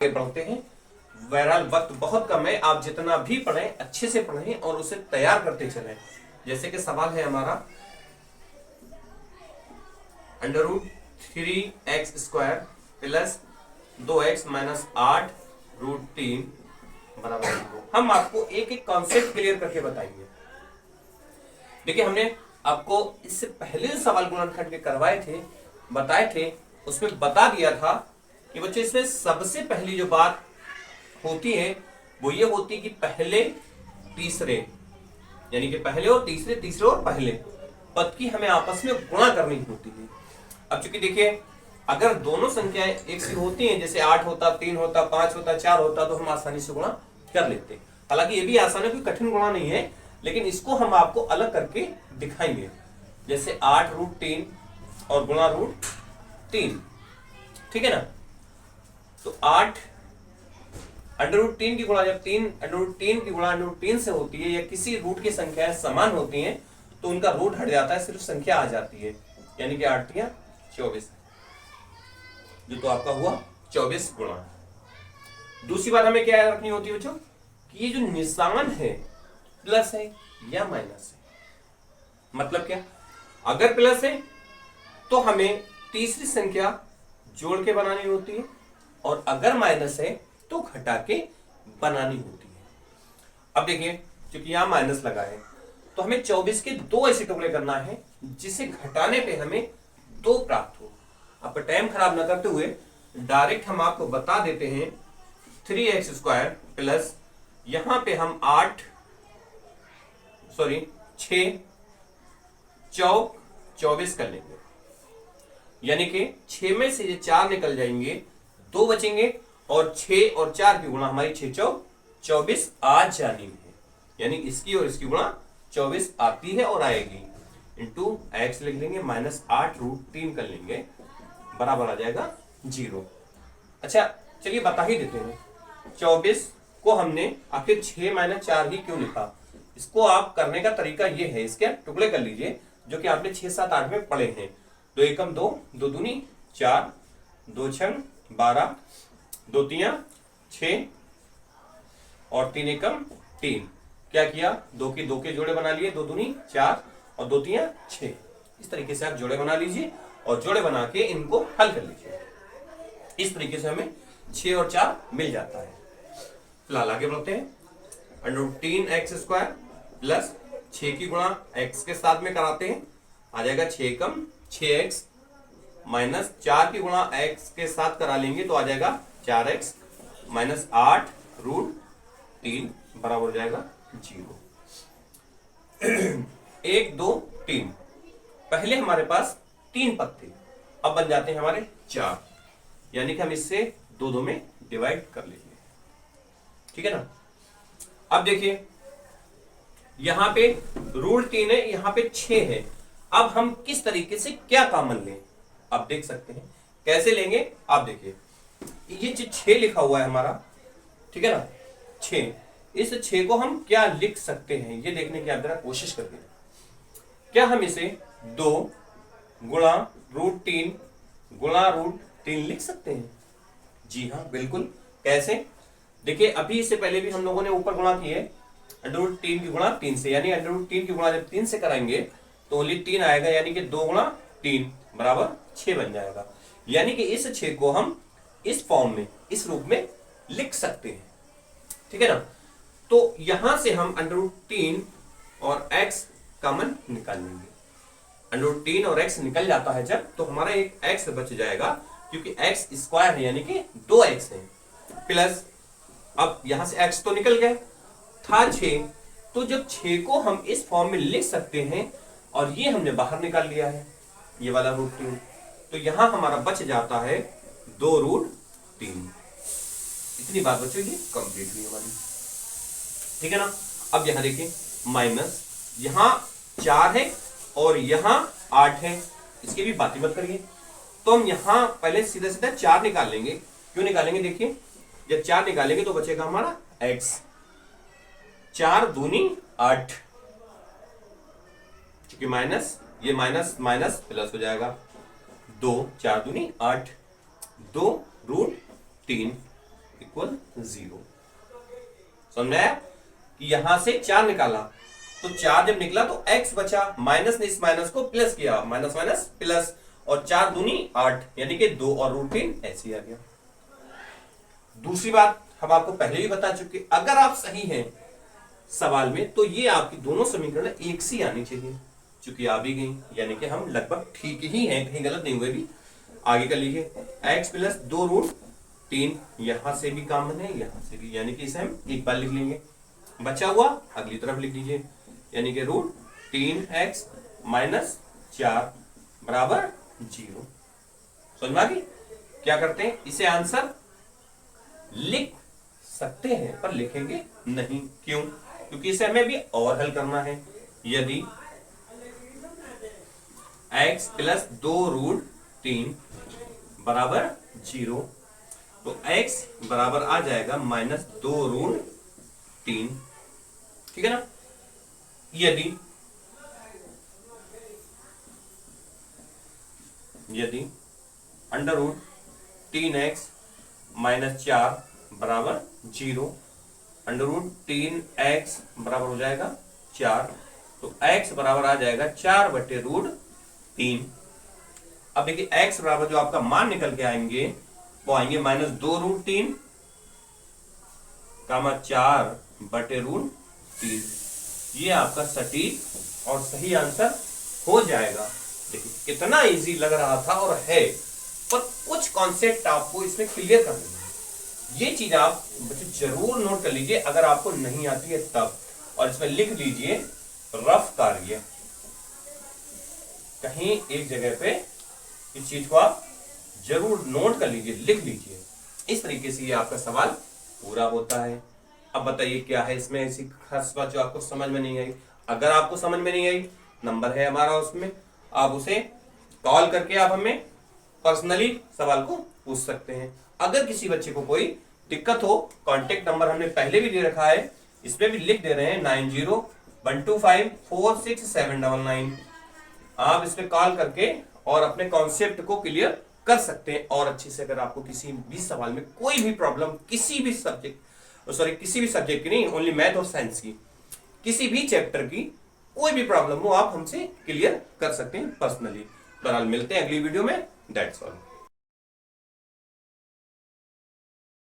पढ़ते हैं। बहरहाल वक्त बहुत कम है, आप जितना भी पढ़ें अच्छे से पढ़ें और उसे तैयार करते चलें। जैसे कि सवाल है हमारा √3x² प्लस 2x माइनस 8 √3 बराबर 0। हम आपको एक एक कॉन्सेप्ट क्लियर करके बताएंगे। देखिए, हमने आपको इससे पहले जो सवाल गुणनखंड के करवाए थे, बताए थे, उसमें बता दिया था कि बच्चों इसमें सबसे पहली जो बात होती है वो ये होती है कि पहले तीसरे, यानी कि पहले और तीसरे, तीसरे और पहले पद की हमें आपस में गुणा करनी होती है। अब चूंकि देखिए, अगर दोनों संख्याएं एक सी होती हैं, जैसे 8 होता, 3 होता, 5 होता, 4 होता, तो हम आसानी से गुणा कर लेते। हालांकि ये भी आसान है, कोई कठिन गुणा नहीं है, लेकिन इसको हम आपको अलग करके दिखाएंगे। जैसे 8 √3 और गुणा √3, ठीक है ना। तो 8 √3 की गुणा जब 3 √3 की गुणा √3 से होती है, या किसी रूट की संख्याएं समान होती हैं, तो उनका रूट हट जाता है, सिर्फ संख्या आ जाती है, यानी कि 8 या 24, जो तो आपका हुआ 24 गुणा। दूसरी बात हमें क्या रखनी होती है बच्चों, कि ये जो निशान है प्लस है या माइनस है। मतलब क्या, अगर प्लस है तो हमें तीसरी संख्या जोड़ के बनानी होती है, और अगर माइनस है तो घटा के बनानी होती है। अब देखिए, क्योंकि यहां माइनस लगा है, तो हमें 24 के 2 ऐसे टुकड़े करना है जिसे घटाने पे हमें 2 प्राप्त हो। आप टाइम खराब ना करते हुए डायरेक्ट हम आपको बता देते हैं 3x² प्लस यहां पे हम 6 चौक 24 कर लेंगे, यानी कि 6 में से ये 4 निकल जाएंगे, 2 बचेंगे, और 6 और 4 की गुणा हमारी 6 चौक 24 आ जानी है, यानी इसकी और इसकी गुणा 24 आती है और आएगी। इंटू x लिख लेंगे, माइनस 8 √3 कर लेंगे, बराबर आ जाएगा 0। अच्छा, चलिए बता ही देते हैं 24 को हमने आखिर 6 - 4 ही क्यों लिखा। इसको आप करने का तरीका ये है, इसके टुकड़े कर लीजिए जो कि आपने 6, 7, 8 में पढ़े हैं। 2 एकम 2, 2 दूनी 4, 2 छंग 12, 2 तियां 6 और 3 एकम 3। क्या किया, 2 के जोड़े बना लिए, 2 दूनी 4 और 2 तियां 6। इस तरीके से आप जोड़े बना लीजिए और जोड़े बना के इनको हल कर लीजिए। इस तरीके से हमें 6 और 4 मिल जाता है। फिलहाल आगे बढ़ते हैं। √3x² प्लस 6 की गुणा x के साथ में कराते हैं, आ जाएगा 6 एकम 6x, माइनस 4 की गुणा x के साथ करा लेंगे तो आ जाएगा 4x माइनस 8 √3 बराबर हो जाएगा 0। 1 2 3, पहले हमारे पास 3 पद थे, अब बन जाते हैं हमारे 4, यानी कि हम इससे 2 में डिवाइड कर लेंगे, ठीक है ना। अब देखिए, यहां पे √3 है, यहां पे 6 है। अब हम किस तरीके से क्या कॉमन लें, आप देख सकते हैं कैसे लेंगे। आप देखिए, ये जो 6 लिखा हुआ है हमारा, ठीक है ना, 6, इस 6 को हम क्या लिख सकते हैं ये देखने की आप जरा कोशिश करिए। क्या हम इसे 2 गुणा √3 गुणा √3 लिख सकते हैं? जी हाँ, बिल्कुल। कैसे, देखिए, अभी इससे पहले भी हम लोगों ने ऊपर गुणा किए √3 की गुणा 3 से, यानी √3 की गुणा जब 3 से कराएंगे तो ओनली 3 आएगा, यानी कि 2 गुणा 3 बराबर 6 बन जाएगा। यानी कि इस 6 को हम इस फॉर्म में, इस रूप में लिख सकते हैं, ठीक है ना। तो यहां से हम √3 और x कॉमन निकाल लेंगे। √3 और x निकल जाता है जब, तो हमारा एक x बच जाएगा, क्योंकि x² है, यानी कि 2x है, प्लस अब यहां से x तो निकल गया था 6, तो जब 6 को हम इस फॉर्म में लिख सकते हैं, और ये हमने बाहर निकाल लिया है, ये वाला √3, तो यहां हमारा बच जाता है 2 √3। इतनी बात बच्चों ये कंप्लीट हुई हमारी, ठीक है ना। अब यहां देखिए, माइनस यहां 4 है और यहां 8 है, इसकी भी बात ही मत करिए। तो हम यहां पहले सीधा सीधा 4 निकाल लेंगे। क्यों निकालेंगे, देखिए, जब 4 निकालेंगे तो बचेगा हमारा x, 4 दूनी 8, क्योंकि माइनस, ये माइनस माइनस प्लस हो जाएगा, 2 4 दूनी 8, 2 √3 इक्वल 0। समझ में आया कि यहां से 4 निकाला तो 4 जब निकला तो x बचा, माइनस ने इस माइनस को प्लस किया, माइनस माइनस प्लस, और 4 दूनी 8 यानी कि 2 और रूट 3 ऐसे आ गया। दूसरी बात हम आपको पहले भी बता चुके, अगर आप सही हैं सवाल में तो ये आपकी दोनों समीकरण एक सी आनी चाहिए, चूंकि आ भी गई यानी कि हम लगभग ठीक ही हैं, कहीं गलत नहीं हुए भी। आगे का लिखिए x प्लस 2 रूट 3, यहां से भी कॉमन है यहां से भी, यानी कि इसे हम एक बार लिख लेंगे। बचा हुआ अगली तरफ लिख लीजिए, यानी कि रूट 3x माइनस 4 बराबर 0। समझ में आ गई? क्या करते हैं, इसे आंसर लिख सकते हैं पर लिखेंगे नहीं, क्यों? क्योंकि इसे हमें भी और हल करना है। यदि x प्लस 2 रूट 3 बराबर 0 तो x बराबर आ जाएगा माइनस 2 रूट 3, ठीक है ना। यदि अंडर रूट 3x माइनस 4 बराबर 0, अंडर रूट 3x बराबर हो जाएगा 4, तो x बराबर आ जाएगा 4 बटे रूट 3। अब देखिए x बराबर जो आपका मान निकल के आएंगे वो आएंगे माइनस 2 रूट 3 कामा 4 बटे रूट 3। ये आपका सटीक और सही आंसर हो जाएगा। देखिए कितना इजी लग रहा था और है, पर कुछ कॉन्सेप्ट आपको इसमें क्लियर करना है। ये चीज आप बच्चे जरूर नोट कर लीजिए अगर आपको नहीं आती है तब, और इसमें लिख लीजिए रफ कार्य, कहीं एक जगह पे इस चीज को आप जरूर नोट कर लीजिए, लिख लीजिए। इस तरीके से ये आपका सवाल पूरा होता है। अब बताइए क्या है इसमें ऐसी खास बात जो आपको समझ में नहीं आई? अगर आपको समझ में नहीं आई, नंबर है हमारा, उसमें आप उसे कॉल करके आप हमें पर्सनली सवाल को पूछ सकते हैं। अगर किसी बच्चे को कोई दिक्कत हो, कांटेक्ट नंबर हमने पहले भी दे रखा है, इसमें भी लिख दे रहे हैं 9012546799। आप इस पे कॉल करके और अपने कॉन्सेप्ट को क्लियर कर सकते हैं और अच्छे से। अगर आपको किसी भी सवाल में कोई भी प्रॉब्लम, किसी भी सब्जेक्ट की नहीं, ओनली मैथ और साइंस की, किसी भी चैप्टर की कोई भी प्रॉब्लम हो आप हमसे क्लियर कर सकते हैं पर्सनली। बहरहाल मिलते हैं अगली वीडियो में। That's all.